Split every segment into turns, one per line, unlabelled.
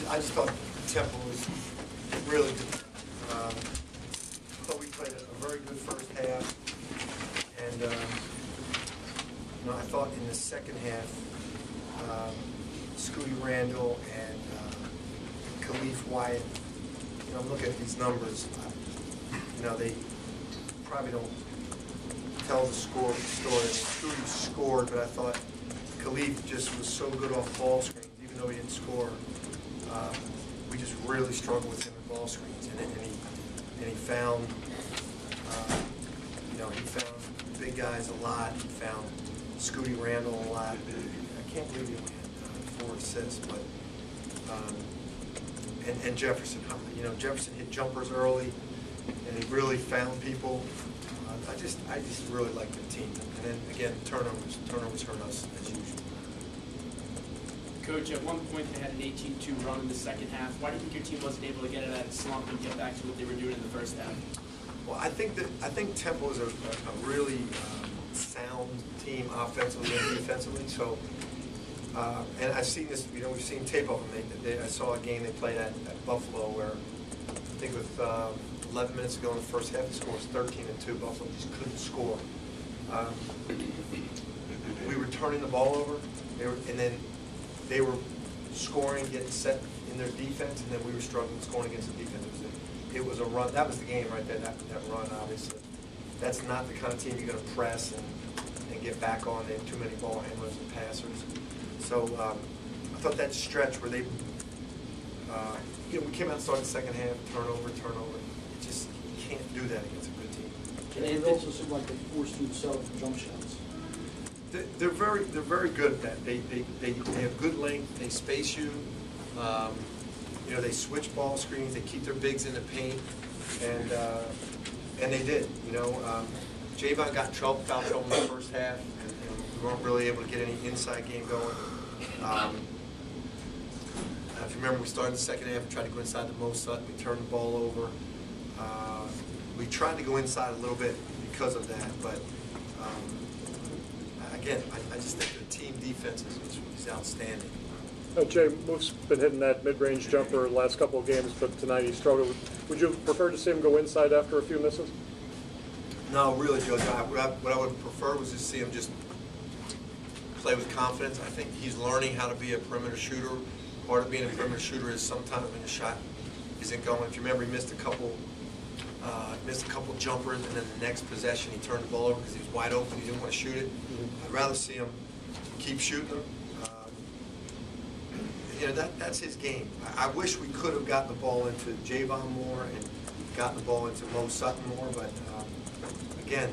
I just thought Temple was really good. I thought we played a very good first half, and you know, I thought in the second half, Scooty Randall and Khalif Wyatt, you know, look at these numbers. You know, they probably don't tell the story. Scooty scored, but I thought Khalif just was so good off ball screens, even though he didn't score. We just really struggled with him in ball screens, and he found, you know, he found big guys a lot. He found Scooty Randall a lot. I can't believe he only had 4 assists, but and Jefferson. You know, Jefferson hit jumpers early, and he really found people. I just really liked the team. And then again, turnovers hurt us as usual.
Coach, at one point they had an 18-2 run in the second half. Why do you think your team wasn't able to get out of that slump and get back to what they were doing in the first half?
Well, I think Temple is a really sound team offensively and defensively. So, and I've seen this. You know, we've seen tape of them. I saw a game they played at Buffalo where I think with 11 minutes ago in the first half, the score was 13-2. Buffalo just couldn't score. We were turning the ball over, and then they were scoring, getting set in their defense, and then we were struggling scoring against the defense. It was a run. That was the game right there, that run, obviously. That's not the kind of team you're going to press and get back on. They have too many ball handlers and passers. So I thought that stretch where they, you know, we came out and started the second half, turnover. You just can't do that against a good team.
And it also seemed like they forced you to settle for jump shots.
They're very good at that. They have good length. They space you. You know, they switch ball screens. They keep their bigs in the paint, and they did. You know, Javon got foul trouble in the first half, and we weren't really able to get any inside game going. If you remember, we started the second half and tried to go inside the Mo Sutton. We turned the ball over. We tried to go inside a little bit because of that, but again, I just think the team defense is outstanding.
Jay, Moof's been hitting that mid-range jumper the last couple of games, but tonight he struggled. Would you prefer to see him go inside after a few misses?
No, really, Joe. What I would prefer was to see him just play with confidence. I think he's learning how to be a perimeter shooter. Part of being a perimeter shooter is sometimes when the shot isn't going. If you remember, he missed a couple jumpers, and then the next possession he turned the ball over because he was wide open. He didn't want to shoot it. I'd rather see him keep shooting them. You know, that's his game. I wish we could have gotten the ball into Javon more and gotten the ball into Mo Sutton more, but again,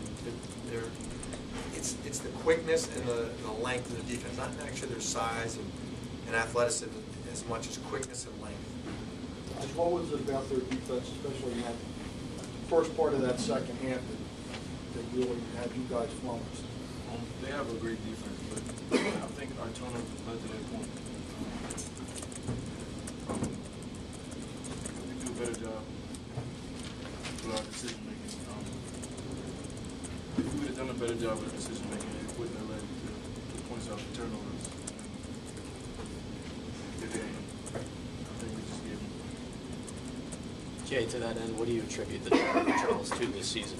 it's the quickness and the length of the defense, not actually their size and athleticism as much as quickness and length.
What was it about their defense, especially in that first part of that second half, that really had you guys flummoxed?
They have a great defense, but I think our turnovers led to that point. We do a better job with our decision making. If we would have done a better job with our decision making, it wouldn't have led to points off the turnovers. I think we just gave them.
Jay, to that end, what do you attribute the troubles to this season?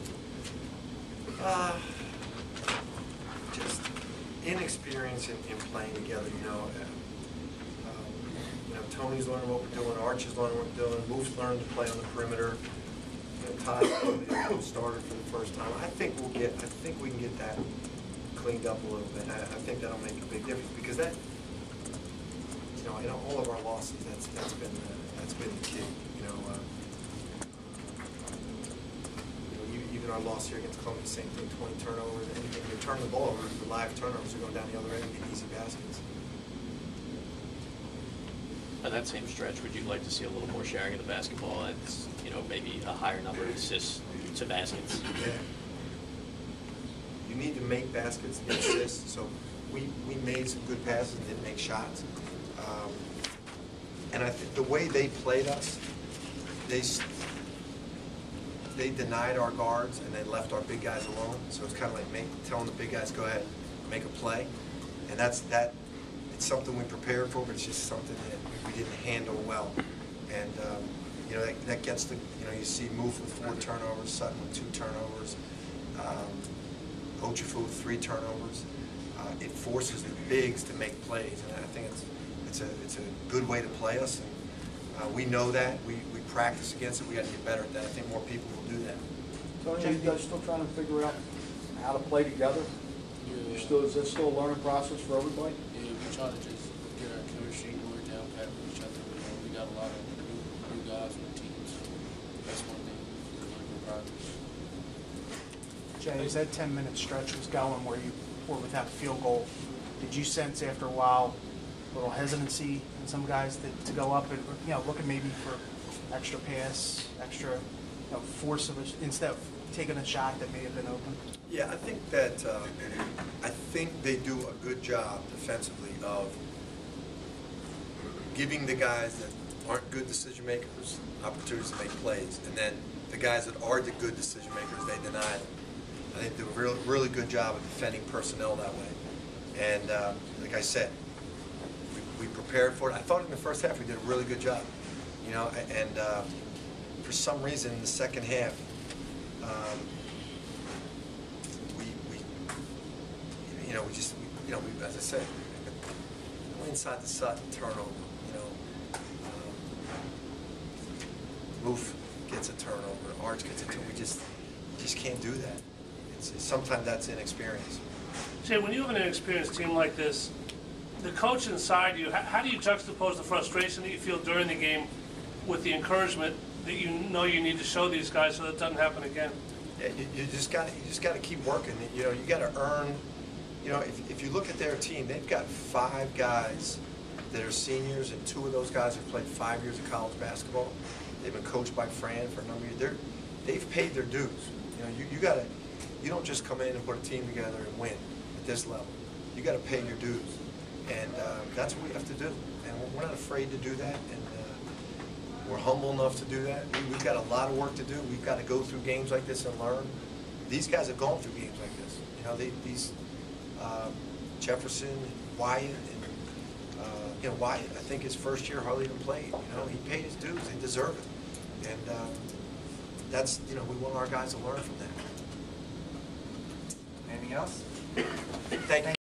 Just inexperience in playing together, you know. You know, Tony's learning what we're doing, Archie's learning what we're doing, Moof's learning to play on the perimeter. You know, Todd's really started for the first time. I think we can get that cleaned up a little bit. I think that'll make a big difference because that, you know, in all of our losses, that's been the key. You know, even our loss here against Columbia, same thing, 20 turnovers. And you're turning the ball over, the live turnovers are going down the other end and get easy baskets.
On that same stretch, would you like to see a little more sharing of the basketball and, you know, maybe a higher number of assists to baskets?
Yeah. You need to make baskets and assists. So we made some good passes and didn't make shots. And I think the way they played us, they denied our guards and they left our big guys alone. So it's kind of like telling the big guys, go ahead, make a play. And that it's something we prepared for, but it's just something that we didn't handle well. And, you know, that gets the, you know, you see Moof with 4 turnovers, Sutton with 2 turnovers, Ochifu with 3 turnovers. It forces the bigs to make plays, and I think it's a good way to play us. And we know that. We practice against it. We got to get better at that. I think more people will do that.
Tony, are you guys still trying to figure out how to play together?
Yeah.
Is that still a learning process for everybody?
Yeah, we try to just get our chemistry and work down pat with each other. You know, we got a lot of new guys on the team, so that's one thing we're working progress.
Jay, as that 10-minute stretch was going where you were without a field goal, did you sense after a while a little hesitancy in some guys to go up and, you know, looking maybe for extra pass, extra, you know, force of it instead of taking a shot that may have been open?
Yeah, I think that I think they do a good job defensively of giving the guys that aren't good decision makers opportunities to make plays, and then the guys that are the good decision makers, they deny them. I think they do a really good job of defending personnel that way. And like I said, we prepared for it. I thought in the first half we did a really good job, you know. And for some reason in the second half, as I said, we're inside the Sutton turnover. You know, Moof gets a turnover, Arch gets a turnover. We just can't do that. Sometimes that's inexperience.
Jay, when you have an inexperienced team like this, the coach inside you, how do you juxtapose the frustration that you feel during the game with the encouragement that you know you need to show these guys so that it doesn't happen again?
Yeah, you just got to keep working. You know, you got to earn. You know, if you look at their team, they've got 5 guys that are seniors, and 2 of those guys have played 5 years of college basketball. They've been coached by Fran for a number of years. They've paid their dues. You know, you don't just come in and put a team together and win at this level. You got to pay your dues, and that's what we have to do. And we're not afraid to do that, and we're humble enough to do that. We've got a lot of work to do. We've got to go through games like this and learn. These guys have gone through games like this. You know, these Jefferson, and Wyatt, and you know, Wyatt, I think his first year hardly even played. You know, he paid his dues. They deserve it, and that's, you know, we want our guys to learn from that.
Anything else?
Thank you.